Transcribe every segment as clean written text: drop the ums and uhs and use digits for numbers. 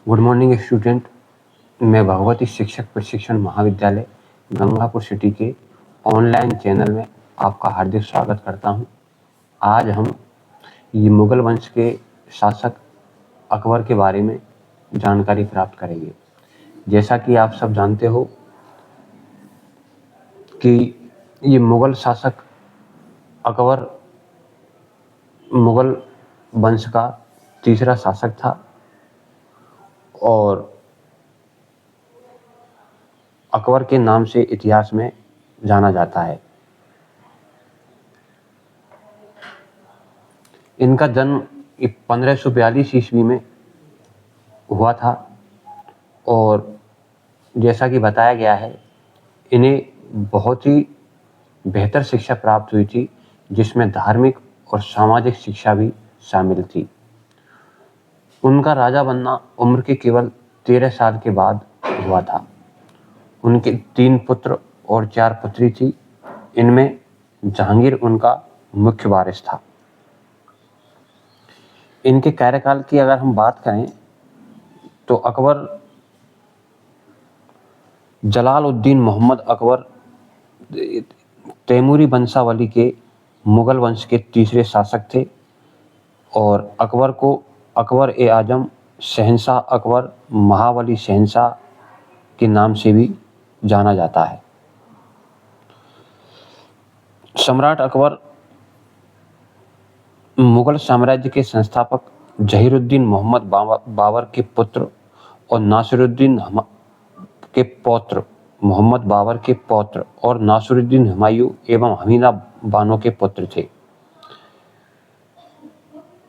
Good morning student. मैं भगवती शिक्षक प्रशिक्षण महाविद्यालय गंगापुर सिटी के ऑनलाइन चैनल में आपका हार्दिक स्वागत करता हूं। आज हम ये मुगल वंश के शासक अकबर के बारे में जानकारी प्राप्त करेंगे। जैसा कि आप सब जानते हो कि ये मुगल शासक अकबर मुगल वंश का तीसरा शासक था और अकबर के नाम से इतिहास में जाना जाता है। इनका जन्म 1542 ईस्वी में हुआ था और जैसा कि बताया गया है, इन्हें बहुत ही बेहतर शिक्षा प्राप्त हुई थी, जिसमें धार्मिक और सामाजिक शिक्षा भी शामिल थी। उनका राजा बनना उम्र के केवल 13 साल के बाद हुआ था। उनके 3 पुत्र और 4 पुत्री थी। इनमें जहांगीर उनका मुख्य वारिस था। इनके कार्यकाल की अगर हम बात करें तो अकबर जलालुद्दीन मोहम्मद अकबर तैमूरी वंशावली के मुगल वंश के तीसरे शासक थे और अकबर को अकबर ए आजम, शहंशाह अकबर, महाबली शहंशाह के नाम से भी जाना जाता है। सम्राट अकबर मुगल साम्राज्य के संस्थापक जहीरुद्दीन मोहम्मद बाबर के पुत्र और नासिरुद्दीन के पौत्र मोहम्मद बाबर के पौत्र और नासिरुद्दीन हुमायूं एवं हमीदा बानो के पुत्र थे।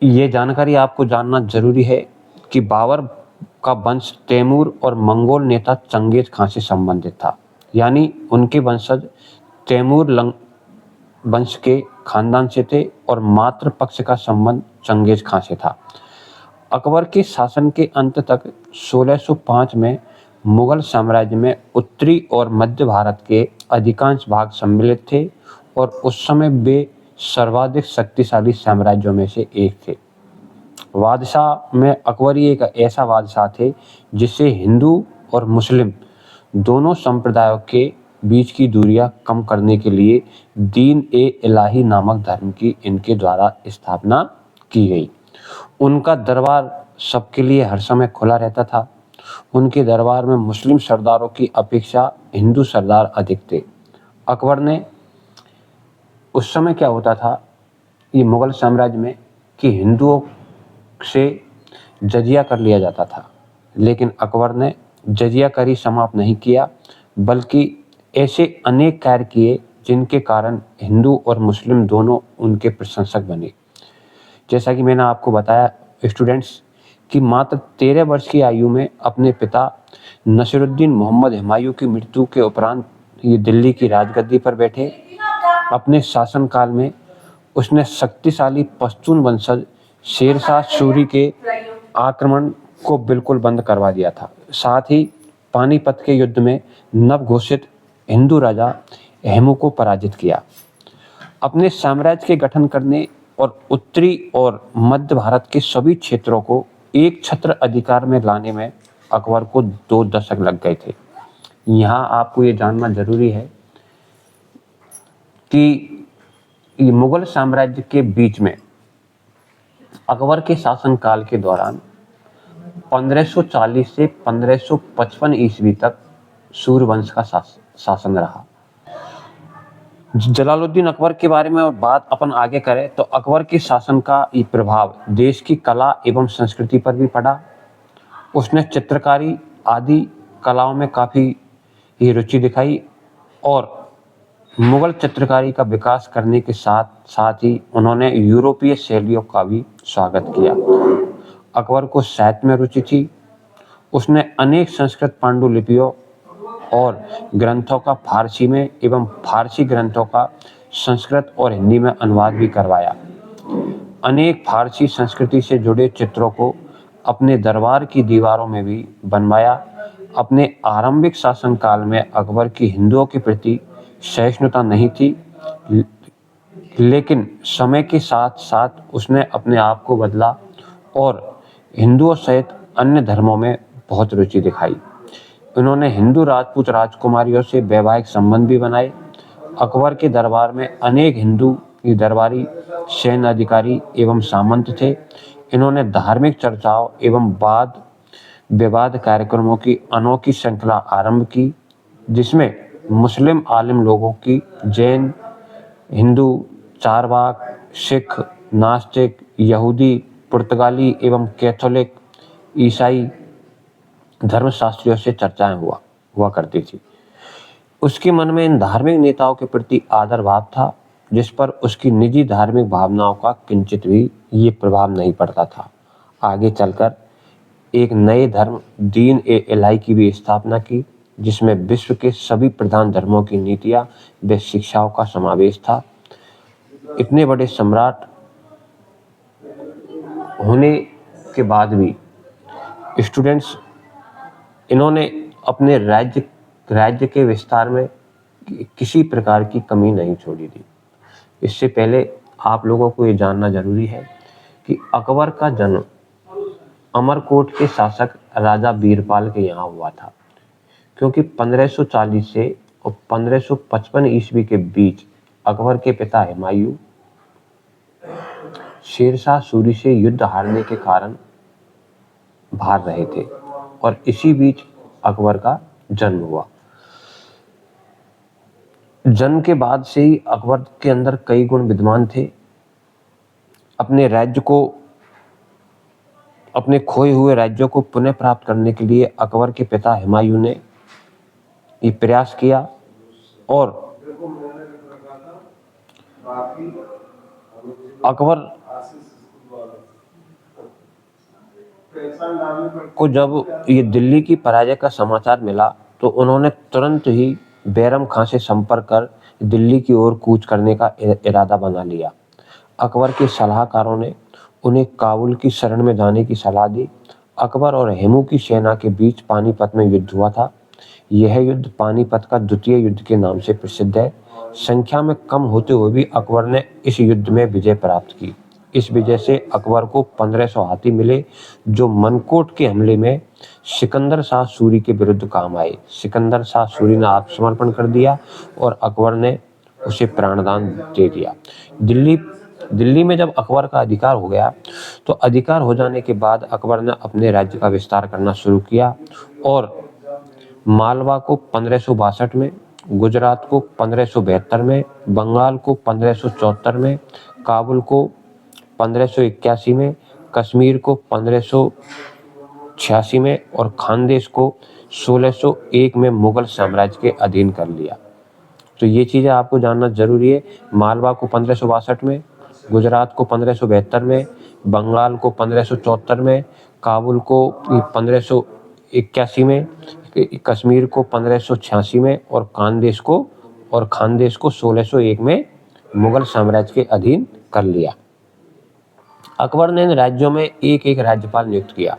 ये जानकारी आपको जानना जरूरी है कि बाबर का वंश तैमूर और मंगोल नेता चंगेज खान से संबंधित था, यानी उनके वंशज तैमूर वंश के खानदान से थे और मातृ पक्ष का संबंध चंगेज खान से था। अकबर के शासन के अंत तक 1605 में मुगल साम्राज्य में उत्तरी और मध्य भारत के अधिकांश भाग सम्मिलित थे और उस समय वे सर्वाधिक शक्तिशाली साम्राज्यों में से एक थे। बादशाह में अकबर ही एक ऐसा बादशाह थे जिससे हिंदू और मुस्लिम दोनों संप्रदायों के बीच की दूरियां कम करने के लिए दीन ए इलाही नामक धर्म की इनके द्वारा स्थापना की गई। उनका दरबार सबके लिए हर समय खुला रहता था। उनके दरबार में मुस्लिम सरदारों की अपेक्षा हिंदू सरदार अधिक थे। अकबर ने उस समय क्या होता था, ये मुगल साम्राज्य में, कि हिंदुओं से जजिया कर लिया जाता था, लेकिन अकबर ने जजिया कर ही समाप्त नहीं किया, बल्कि ऐसे अनेक कार्य किए जिनके कारण हिंदू और मुस्लिम दोनों उनके प्रशंसक बने। जैसा कि मैंने आपको बताया स्टूडेंट्स कि मात्र 13 वर्ष की आयु में अपने पिता नसीरुद्दीन मोहम्मद हुमायूं की मृत्यु के उपरांत ये दिल्ली की राजगद्दी पर बैठे। अपने शासनकाल में उसने शक्तिशाली पश्तून वंशज शेरशाह सूरी के आक्रमण को बिल्कुल बंद करवा दिया था। साथ ही पानीपत के युद्ध में नवघोषित हिंदू राजा हेमू को पराजित किया। अपने साम्राज्य के गठन करने और उत्तरी और मध्य भारत के सभी क्षेत्रों को एक छत्र अधिकार में लाने में अकबर को 2 दशक लग गए थे। यहाँ आपको ये जानना जरूरी है कि मुगल साम्राज्य के बीच में अकबर के शासनकाल के दौरान 1540 से 1555 ईस्वी तक सूर्यवंश का शासन रहा। जलालुद्दीन अकबर के बारे में बात अपन आगे करें तो अकबर के शासन का ये प्रभाव देश की कला एवं संस्कृति पर भी पड़ा। उसने चित्रकारी आदि कलाओं में काफ़ी ही रुचि दिखाई और मुगल चित्रकारी का विकास करने के साथ साथ ही उन्होंने यूरोपीय शैलियों का भी स्वागत किया। अकबर को साहित्य में रुचि थी। उसने अनेक संस्कृत पांडुलिपियों और ग्रंथों का फारसी में एवं फारसी ग्रंथों का संस्कृत और हिंदी में अनुवाद भी करवाया। अनेक फारसी संस्कृति से जुड़े चित्रों को अपने दरबार की दीवारों में भी बनवाया। अपने आरंभिक शासनकाल में अकबर की हिंदुओं के प्रति सहिष्णुता नहीं थी, लेकिन समय के साथ साथ उसने अपने आप को बदला और हिंदुओं सहित अन्य धर्मों में बहुत रुचि दिखाई। इन्होंने हिंदू राजपूत राजकुमारियों से वैवाहिक संबंध भी बनाए। अकबर के दरबार में अनेक हिंदू दरबारी, सैन्य अधिकारी एवं सामंत थे। इन्होंने धार्मिक चर्चाओं एवं वाद विवाद कार्यक्रमों की अनोखी श्रृंखला आरंभ की, जिसमें मुस्लिम आलिम लोगों की, जैन, हिंदू, चारवाक, सिख, नास्तिक, यहूदी, पुर्तगाली एवं कैथोलिक, ईसाई धर्मशास्त्रियों से चर्चाएं हुआ करती थी। उसके मन में इन धार्मिक नेताओं के प्रति आदर भाव था, जिस पर उसकी निजी धार्मिक भावनाओं का किंचित भी ये प्रभाव नहीं पड़ता था। आगे चलकर एक नए धर्म दीन ए इलाही की भी स्थापना की, जिसमें विश्व के सभी प्रधान धर्मों की नीतियां व शिक्षाओं का समावेश था। इतने बड़े सम्राट होने के बाद भी स्टूडेंट्स इन्होंने अपने राज्य के विस्तार में किसी प्रकार की कमी नहीं छोड़ी थी। इससे पहले आप लोगों को ये जानना जरूरी है कि अकबर का जन्म अमरकोट के शासक राजा बीरपाल के यहाँ हुआ था, क्योंकि 1540 से और 1555 ईस्वी के बीच अकबर के पिता हुमायूं शेरशाह सूरी से युद्ध हारने के कारण हार रहे थे और इसी बीच अकबर का जन्म हुआ। जन्म के बाद से ही अकबर के अंदर कई गुण विद्यमान थे। अपने राज्य को, अपने खोए हुए राज्यों को पुनः प्राप्त करने के लिए अकबर के पिता हुमायूं ने ये प्रयास किया और अकबर को जब ये दिल्ली की पराजय का समाचार मिला तो उन्होंने तुरंत ही बैरम खां से संपर्क कर दिल्ली की ओर कूच करने का इरादा बना लिया। अकबर के सलाहकारों ने उन्हें काबुल की शरण में जाने की सलाह दी। अकबर और हेमू की सेना के बीच पानीपत में युद्ध हुआ था। यह युद्ध पानीपत का द्वितीय युद्ध के नाम से प्रसिद्ध है। संख्या में कम होते हुए भी अकबर ने इस युद्ध में विजय प्राप्त की। इस विजय से अकबर को 1500 हाथी मिले, जो मनकोट के हमले में सिकंदर शाह सूरी के विरुद्ध काम आए। सिकंदर शाह सूरी ने आत्मसमर्पण कर दिया और अकबर ने उसे प्राणदान दे दिया। दिल्ली में जब अकबर का अधिकार हो गया तो अधिकार हो जाने के बाद अकबर ने अपने राज्य का विस्तार करना शुरू किया और मालवा को 1562 में, गुजरात को 1572 में, बंगाल को 1574 में, काबुल को 1581 में, कश्मीर को 1586 में और खानदेश को 1601 में मुगल साम्राज्य के अधीन कर लिया। तो ये चीज़ें आपको जानना जरूरी है। मालवा को 1562 में, गुजरात को 1572 में, बंगाल को 1574 में, काबुल को 1581 में, कश्मीर को 1586 में और खानदेश को 1601 में मुगल साम्राज्य के अधीन कर लिया। अकबर ने इन राज्यों में एक एक राज्यपाल नियुक्त किया।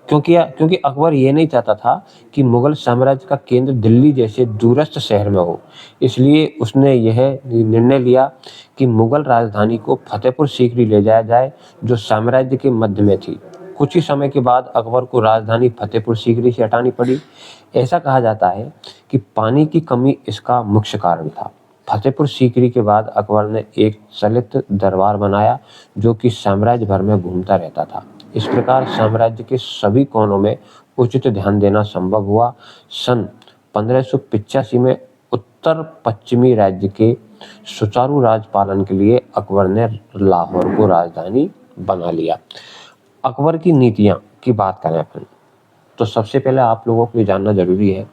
क्योंकि अकबर ये नहीं चाहता था कि मुगल साम्राज्य का केंद्र दिल्ली जैसे दूरस्थ शहर में हो, इसलिए उसने यह निर्णय लिया कि मुगल राजधानी को फतेहपुर सीकरी ले जाया जाए, जो साम्राज्य के मध्य में थी। कुछ ही समय के बाद अकबर को राजधानी फतेहपुर सीकरी से हटानी पड़ी। ऐसा कहा जाता है कि पानी की कमी इसका मुख्य कारण था। फतेहपुर सीकरी के बाद अकबर ने एक चलित दरबार बनाया, जो कि साम्राज्य भर में घूमता रहता था। इस प्रकार साम्राज्य के सभी कोनों में उचित ध्यान देना संभव हुआ। सन 1585 में उत्तर पश्चिमी राज्य के सुचारू राजपालन के लिए अकबर ने लाहौर को राजधानी बना लिया। अकबर की नीतियां की बात करें अपन, तो सबसे पहले आप लोगों को ये जानना जरूरी है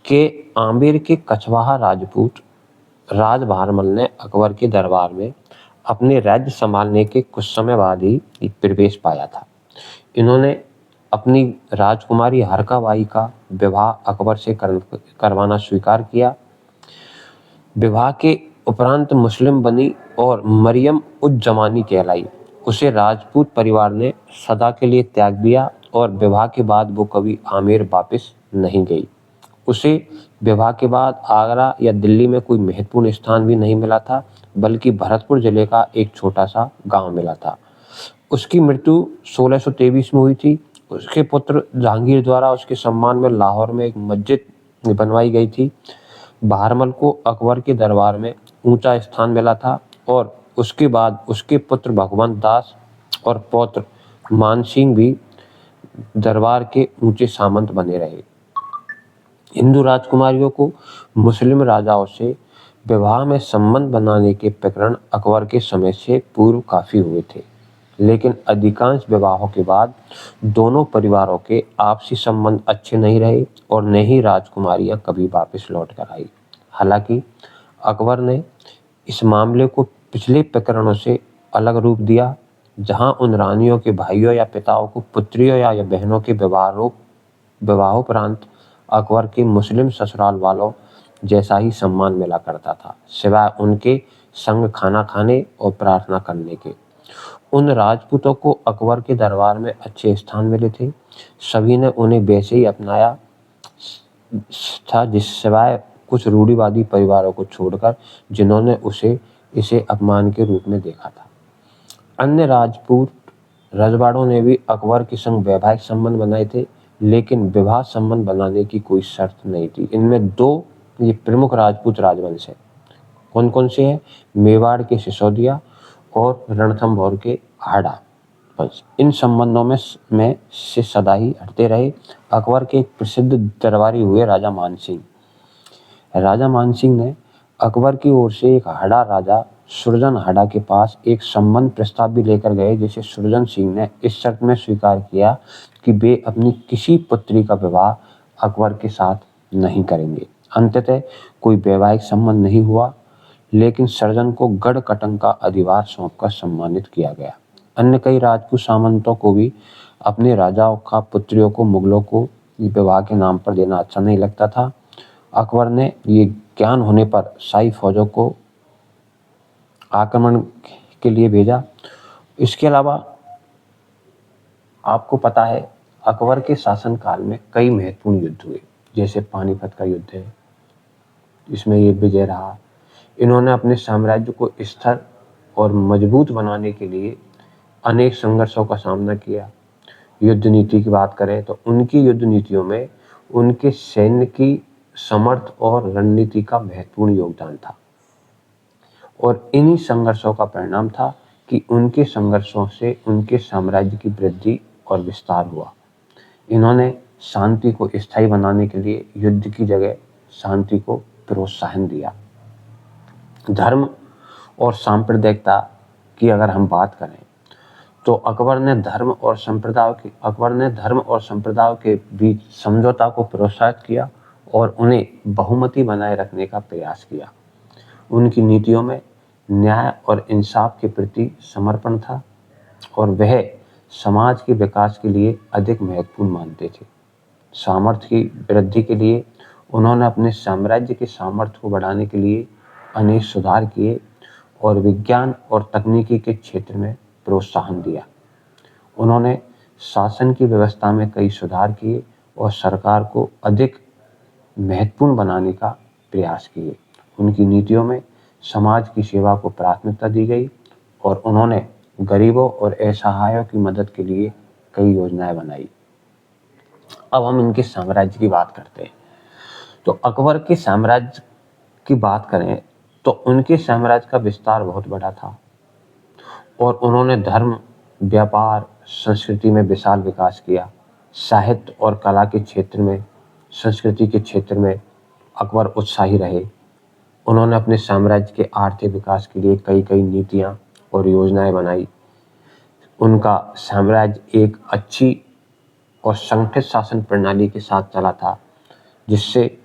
कि आमेर के कछवाहा राजपूत राज बहारमल ने अकबर के दरबार में अपने राज्य संभालने के कुछ समय बाद ही प्रवेश पाया था। इन्होंने अपनी राजकुमारी हरकाबाई का विवाह अकबर से करवाना स्वीकार किया। विवाह के उपरांत मुस्लिम बनी और मरियम उज जमानी कहलाई। उसे राजपूत परिवार ने सदा के लिए त्याग दिया और विवाह के बाद वो कभी आमेर वापस नहीं गई। उसे विवाह के बाद आगरा या दिल्ली में कोई महत्वपूर्ण स्थान भी नहीं मिला था, बल्कि भरतपुर जिले का एक छोटा सा गांव मिला था। उसकी मृत्यु 1623 में हुई थी उसके पुत्र जहांगीर द्वारा उसके सम्मान में लाहौर में एक मस्जिद बनवाई गई थी। बहरमल को अकबर के दरबार में ऊंचा स्थान मिला था और उसके बाद उसके पुत्र भगवंत दास और पौत्र मानसिंह भी दरबार के ऊंचे सामंत बने रहे। हिंदू राजकुमारियों को मुस्लिम राजाओं से विवाह में संबंध बनाने के प्रकरण अकबर के समय से पूर्व काफी हुए थे, लेकिन अधिकांश विवाहों के बाद दोनों परिवारों के आपसी संबंध अच्छे नहीं रहे और न ही राजकुमारियां कभी वापस लौट कर आई। हालांकि अकबर ने इस मामले को पिछले प्रकरणों से अलग रूप दिया, जहां उन रानियों के भाइयों या पिताओं को पुत्रियों या बहनों के विवाहोपरांत अकबर के मुस्लिम ससुराल वालों जैसा ही सम्मान मिला करता था, सिवाय उनके संग खाना खाने और प्रार्थना करने के। उन राजपूतों को अकबर के दरबार में अच्छे स्थान मिले थे। सभी ने उन्हें वैसे ही अपनाया था, जिस सिवाय कुछ रूढ़िवादी परिवारों को छोड़कर जिन्होंने इसे अपमान के रूप में देखा था। अन्य राजपूत रजवाड़ों ने भी अकबर के संग वैवाहिक संबंध बनाए थे, लेकिन विवाह संबंध बनाने की कोई शर्त नहीं थी। इनमें दो ये प्रमुख राजपूत राजवंश है। कौन कौन से हैं? मेवाड़ के सिसोदिया और रणथंभौर के हाड़ा वंश। इन संबंधों में से सदा ही हटते रहे। अकबर के एक प्रसिद्ध दरबारी हुए राजा मानसिंह। राजा मानसिंह ने अकबर की ओर से एक हाड़ा राजा सुरजन हाड़ा के पास एक संबंध प्रस्ताव भी लेकर गए, जिसे सुरजन सिंह ने इस शर्त में स्वीकार किया कि वे अपनी किसी पुत्री का विवाह अकबर के साथ नहीं करेंगे। अंततः कोई वैवाहिक संबंध नहीं हुआ, लेकिन सर्जन को गढ़ कटंग का अधिभार सौंपकर सम्मानित किया गया। अन्य कई राजपूत सामंतों को भी अपने राजाओं का पुत्रियों को मुगलों को विवाह के नाम पर देना अच्छा नहीं लगता था। अकबर ने ये ज्ञान होने पर शाही फौजों को आक्रमण के लिए भेजा। इसके अलावा आपको पता है अकबर के शासनकाल में कई महत्वपूर्ण युद्ध हुए, जैसे पानीपत का युद्ध है, इसमें ये विजय रहा। इन्होंने अपने साम्राज्य को स्थिर और मजबूत बनाने के लिए अनेक संघर्षों का सामना किया। युद्ध नीति की बात करें तो उनकी युद्ध नीतियों में उनके सैन्य की समर्थ और रणनीति का महत्वपूर्ण योगदान था, और इन्हीं संघर्षों का परिणाम था कि उनके संघर्षों से उनके साम्राज्य की वृद्धि और विस्तार हुआ। इन्होंने शांति को स्थायी बनाने के लिए युद्ध की जगह शांति को प्रोत्साहन दिया। धर्म और सांप्रदायिकता की अगर हम बात करें तो अकबर ने धर्म और संप्रदायों के बीच समझौता को प्रोत्साहित किया और उन्हें बहुमति बनाए रखने का प्रयास किया। उनकी नीतियों में न्याय और इंसाफ के प्रति समर्पण था और वह समाज के विकास के लिए अधिक महत्वपूर्ण मानते थे। सामर्थ्य की वृद्धि के लिए उन्होंने अपने साम्राज्य के सामर्थ्य को बढ़ाने के लिए अनेक सुधार किए और विज्ञान और तकनीकी के क्षेत्र में प्रोत्साहन दिया। उन्होंने शासन की व्यवस्था में कई सुधार किए और सरकार को अधिक महत्वपूर्ण बनाने का प्रयास किए। उनकी नीतियों में समाज की सेवा को प्राथमिकता दी गई और उन्होंने गरीबों और असहायों की मदद के लिए कई योजनाएं बनाई। अब हम इनके साम्राज्य की बात करते हैं। तो अकबर के साम्राज्य की बात करें तो उनके साम्राज्य का विस्तार बहुत बड़ा था और उन्होंने धर्म, व्यापार, संस्कृति में विशाल विकास किया। साहित्य और कला के क्षेत्र में, संस्कृति के क्षेत्र में अकबर उत्साही रहे। उन्होंने अपने साम्राज्य के आर्थिक विकास के लिए कई नीतियां और योजनाएं बनाई। उनका साम्राज्य एक अच्छी और संगठित शासन प्रणाली के साथ चला था, जिससे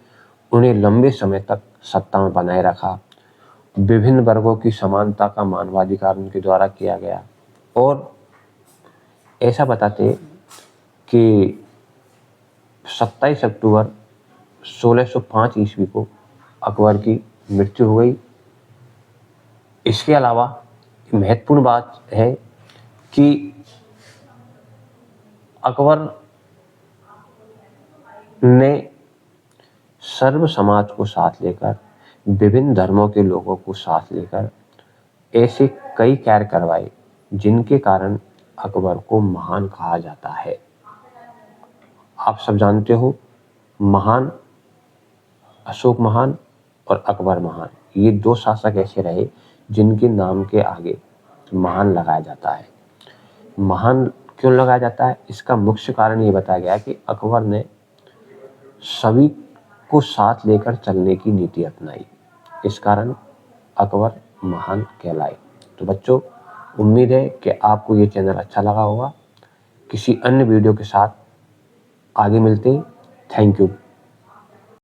उन्हें लंबे समय तक सत्ता में बनाए रखा। विभिन्न वर्गों की समानता का मानवाधिकार उनके द्वारा किया गया और ऐसा बताते कि 27 अक्टूबर 1605 ईस्वी को अकबर की मृत्यु हो गई। इसके अलावा महत्वपूर्ण बात है कि अकबर ने सर्व समाज को साथ लेकर, विभिन्न धर्मों के लोगों को साथ लेकर ऐसे कई कार्य करवाए जिनके कारण अकबर को महान कहा जाता है। आप सब जानते हो, महान अशोक महान और अकबर महान, ये 2 शासक ऐसे रहे जिनके नाम के आगे महान लगाया जाता है। महान क्यों लगाया जाता है? इसका मुख्य कारण ये बताया गया है कि अकबर ने सभी को साथ लेकर चलने की नीति अपनाई, इस कारण अकबर महान कहलाए। तो बच्चों, उम्मीद है कि आपको ये चैनल अच्छा लगा होगा। किसी अन्य वीडियो के साथ आगे मिलते हैं। Thank you.